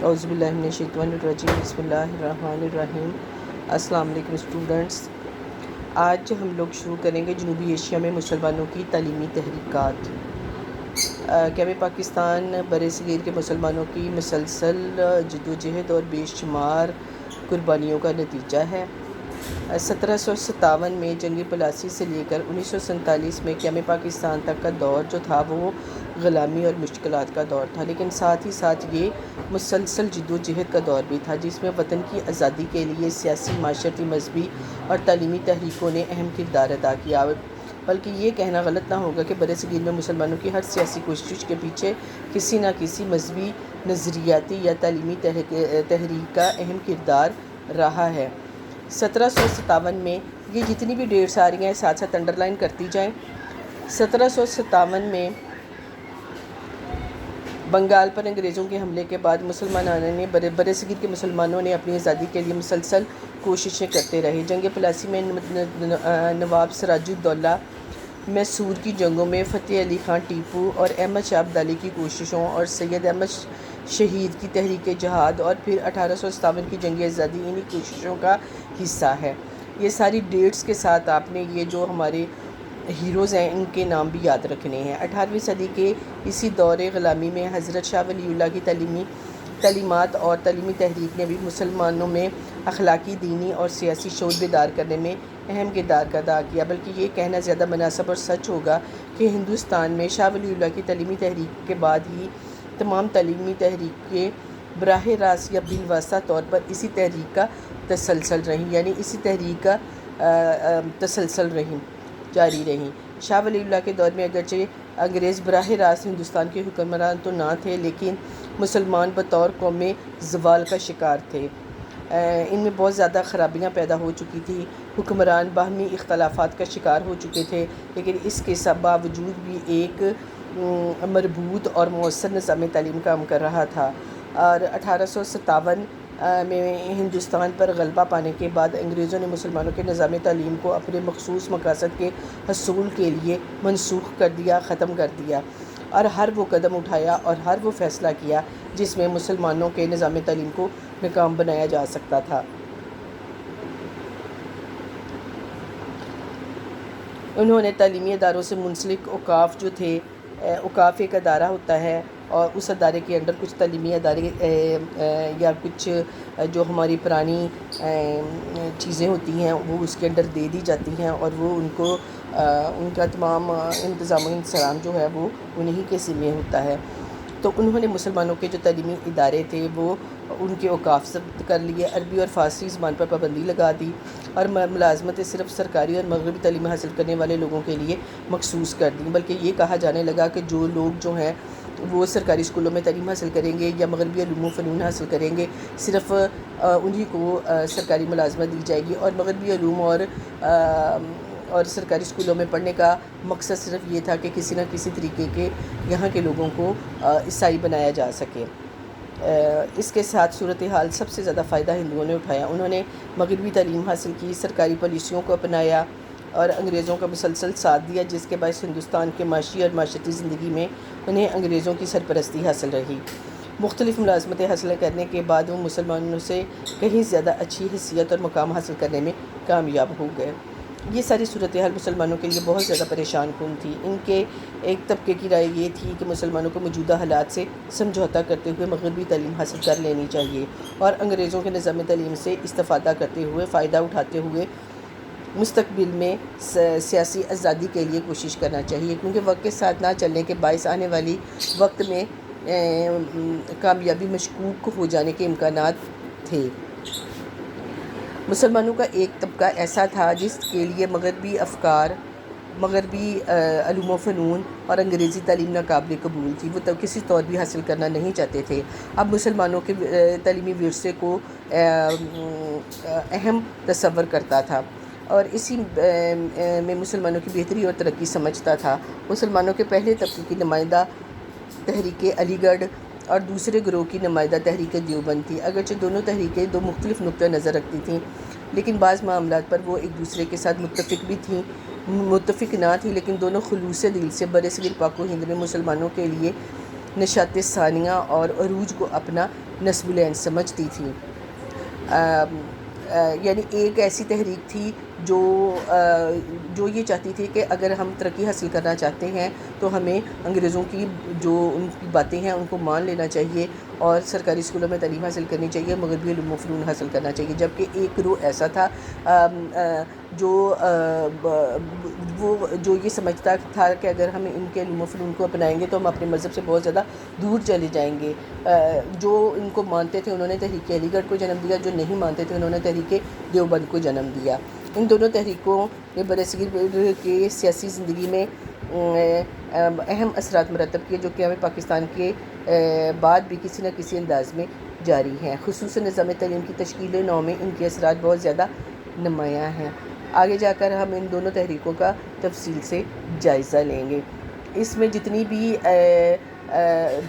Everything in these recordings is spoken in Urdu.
اعوذ باللہ من الشیطان الرجیم، بسم اللہ الرحمن الرحیم۔ السلام علیکم اسٹوڈنٹس۔ آج ہم لوگ شروع کریں گے جنوبی ایشیا میں مسلمانوں کی تعلیمی تحریکات۔ قیام پاکستان برصغیر کے مسلمانوں کی مسلسل جدوجہد اور بے شمار قربانیوں کا نتیجہ ہے۔ 1757 میں جنگ پلاسی سے لے کر 1947 میں قیام پاکستان تک کا دور جو تھا وہ غلامی اور مشکلات کا دور تھا، لیکن ساتھ ہی ساتھ یہ مسلسل جدوجہد کا دور بھی تھا جس میں وطن کی آزادی کے لیے سیاسی، معاشرتی، مذہبی اور تعلیمی تحریکوں نے اہم کردار ادا کیا۔ بلکہ یہ کہنا غلط نہ ہوگا کہ برصغیر میں مسلمانوں کی ہر سیاسی کوشش کے پیچھے کسی نہ کسی مذہبی، نظریاتی یا تعلیمی تحریک کا اہم کردار رہا ہے۔ 1757 میں یہ جتنی بھی ڈیٹس آ رہی ہیں ساتھ ساتھ انڈر لائن کرتی جائیں۔ 1757 میں بنگال پر انگریزوں کے حملے کے بعد برصغیر کے مسلمانوں نے اپنی آزادی کے لیے مسلسل کوششیں کرتے رہے۔ جنگ پلاسی میں نواب سراج الدولہ میسور کی جنگوں میں، فتح علی خان ٹیپو اور احمد شاہ ابدالی کی کوششوں اور سید احمد شہید کی تحریک جہاد اور پھر 1857 کی جنگ آزادی انہی کوششوں کا حصہ ہے۔ یہ ساری ڈیٹس کے ساتھ آپ نے یہ جو ہمارے ہیروز ہیں ان کے نام بھی یاد رکھنے ہیں۔ 18ویں صدی کے اسی دور غلامی میں حضرت شاہ ولی اللہ کی تعلیمات اور تعلیمی تحریک نے بھی مسلمانوں میں اخلاقی، دینی اور سیاسی شعور بیدار کرنے میں اہم کردار ادا کیا۔ بلکہ یہ کہنا زیادہ مناسب اور سچ ہوگا کہ ہندوستان میں شاہ ولی اللہ کی تعلیمی تحریک کے بعد ہی تمام تعلیمی تحریکیں براہ راست یا بالواسطہ طور پر اسی تحریک کا تسلسل رہیں، یعنی اسی تحریک کا تسلسل جاری رہیں۔ شاہ ولی اللہ کے دور میں اگرچہ انگریز براہ راست ہندوستان کے حکمران تو نہ تھے، لیکن مسلمان بطور قوم زوال کا شکار تھے۔ ان میں بہت زیادہ خرابیاں پیدا ہو چکی تھی، حکمران باہمی اختلافات کا شکار ہو چکے تھے، لیکن اس کے باوجود بھی ایک مربوط اور مؤثر نظام تعلیم کام کر رہا تھا۔ اور 1857 میں ہندوستان پر غلبہ پانے کے بعد انگریزوں نے مسلمانوں کے نظام تعلیم کو اپنے مخصوص مقاصد کے حصول کے لیے منسوخ کر دیا، ختم کر دیا، اور ہر وہ قدم اٹھایا اور ہر وہ فیصلہ کیا جس میں مسلمانوں کے نظام تعلیم کو ناکام بنایا جا سکتا تھا۔ انہوں نے تعلیمی اداروں سے منسلک اوقاف جو تھے، اوقاف ایک ادارہ ہوتا ہے اور اس ادارے کے انڈر کچھ تعلیمی ادارے یا کچھ جو ہماری پرانی چیزیں ہوتی ہیں وہ اس کے انڈر دے دی جاتی ہیں، اور وہ ان کو ان کا تمام انتظام و انصرام جو ہے وہ انہی کے ذمہ ہوتا ہے۔ تو انہوں نے مسلمانوں کے جو تعلیمی ادارے تھے وہ ان کے اوقاف ضبط کر لیے، عربی اور فارسی زبان پر پابندی لگا دی، اور ملازمتیں صرف سرکاری اور مغربی تعلیم حاصل کرنے والے لوگوں کے لیے مخصوص کر دیں۔ بلکہ یہ کہا جانے لگا کہ جو لوگ جو ہیں وہ سرکاری اسکولوں میں تعلیم حاصل کریں گے یا مغربی علوم و فنون حاصل کریں گے، صرف انہی کو سرکاری ملازمت دی جائے گی، اور مغربی علوم اور سرکاری اسکولوں میں پڑھنے کا مقصد صرف یہ تھا کہ کسی نہ کسی طریقے کے یہاں کے لوگوں کو عیسائی بنایا جا سکے۔ اس کے ساتھ صورتحال سب سے زیادہ فائدہ ہندوؤں نے اٹھایا۔ انہوں نے مغربی تعلیم حاصل کی، سرکاری پالیسیوں کو اپنایا اور انگریزوں کا مسلسل ساتھ دیا، جس کے باعث ہندوستان کے معاشی اور معاشرتی زندگی میں انہیں انگریزوں کی سرپرستی حاصل رہی۔ مختلف ملازمتیں حاصل کرنے کے بعد وہ مسلمانوں سے کہیں زیادہ اچھی حیثیت اور مقام حاصل کرنے میں کامیاب ہو گئے۔ یہ ساری صورتحال مسلمانوں کے لیے بہت زیادہ پریشان کن تھی۔ ان کے ایک طبقے کی رائے یہ تھی کہ مسلمانوں کو موجودہ حالات سے سمجھوتہ کرتے ہوئے مغربی تعلیم حاصل کر لینی چاہیے، اور انگریزوں کے نظام تعلیم سے استفادہ کرتے ہوئے، فائدہ اٹھاتے ہوئے مستقبل میں سیاسی آزادی کے لیے کوشش کرنا چاہیے، کیونکہ وقت کے ساتھ نہ چلنے کے باعث آنے والی وقت میں کامیابی مشکوک ہو جانے کے امکانات تھے۔ مسلمانوں کا ایک طبقہ ایسا تھا جس کے لیے مغربی افکار، مغربی علوم و فنون اور انگریزی تعلیم ناقابل قبول تھی، وہ کسی طور بھی حاصل کرنا نہیں چاہتے تھے۔ اب مسلمانوں کے تعلیمی ورثے کو اہم تصور کرتا تھا اور اسی میں مسلمانوں کی بہتری اور ترقی سمجھتا تھا۔ مسلمانوں کے پہلے طبقے کی نمائندہ تحریک علی گڑھ اور دوسرے گروہ کی نمائندہ تحریک دیوبند تھی۔ اگرچہ دونوں تحریکیں دو مختلف نقطہ نظر رکھتی تھیں، لیکن بعض معاملات پر وہ ایک دوسرے کے ساتھ متفق نہ تھی، لیکن دونوں خلوص دل سے برصغیر پاک و ہند میں مسلمانوں کے لیے نشاط ثانیہ اور عروج کو اپنا نصب العین سمجھتی تھی۔ یعنی ایک ایسی تحریک تھی جو یہ چاہتی تھی کہ اگر ہم ترقی حاصل کرنا چاہتے ہیں تو ہمیں انگریزوں کی جو ان کی باتیں ہیں ان کو مان لینا چاہیے اور سرکاری اسکولوں میں تعلیم حاصل کرنی چاہیے، مغربی علوم و فنون حاصل کرنا چاہیے۔ جبکہ ایک گروہ ایسا تھا جو یہ سمجھتا تھا کہ اگر ہم ان کے علوم و فنون کو اپنائیں گے تو ہم اپنے مذہب سے بہت زیادہ دور چلے جائیں گے۔ جو ان کو مانتے تھے انہوں نے تحریک علی گڑھ کو جنم دیا، جو نہیں مانتے تھے انہوں نے تحریک دیوبند کو جنم دیا۔ ان دونوں تحریکوں نے برصغیر کے سیاسی زندگی میں اہم اثرات مرتب کیے، جو کہ ہمیں پاکستان کے بعد بھی کسی نہ کسی انداز میں جاری ہیں۔ خصوصاً نظام تعلیم کی تشکیل نو میں ان کے اثرات بہت زیادہ نمایاں ہیں۔ آگے جا کر ہم ان دونوں تحریکوں کا تفصیل سے جائزہ لیں گے۔ اس میں جتنی بھی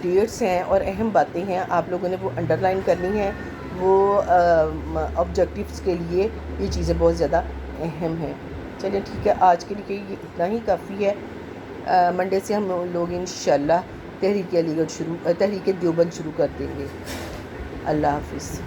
ڈیٹس ہیں اور اہم باتیں ہیں آپ لوگوں نے وہ انڈر لائن کرنی ہیں، وہ آبجیکٹیوز کے لیے یہ چیزیں بہت زیادہ اہم ہیں۔ چلیں ٹھیک ہے، آج کے لیے یہ اتنا ہی کافی ہے۔ منڈے سے ہم لوگ انشاءاللہ تحریک دیوبند شروع کر دیں گے۔ اللہ حافظ۔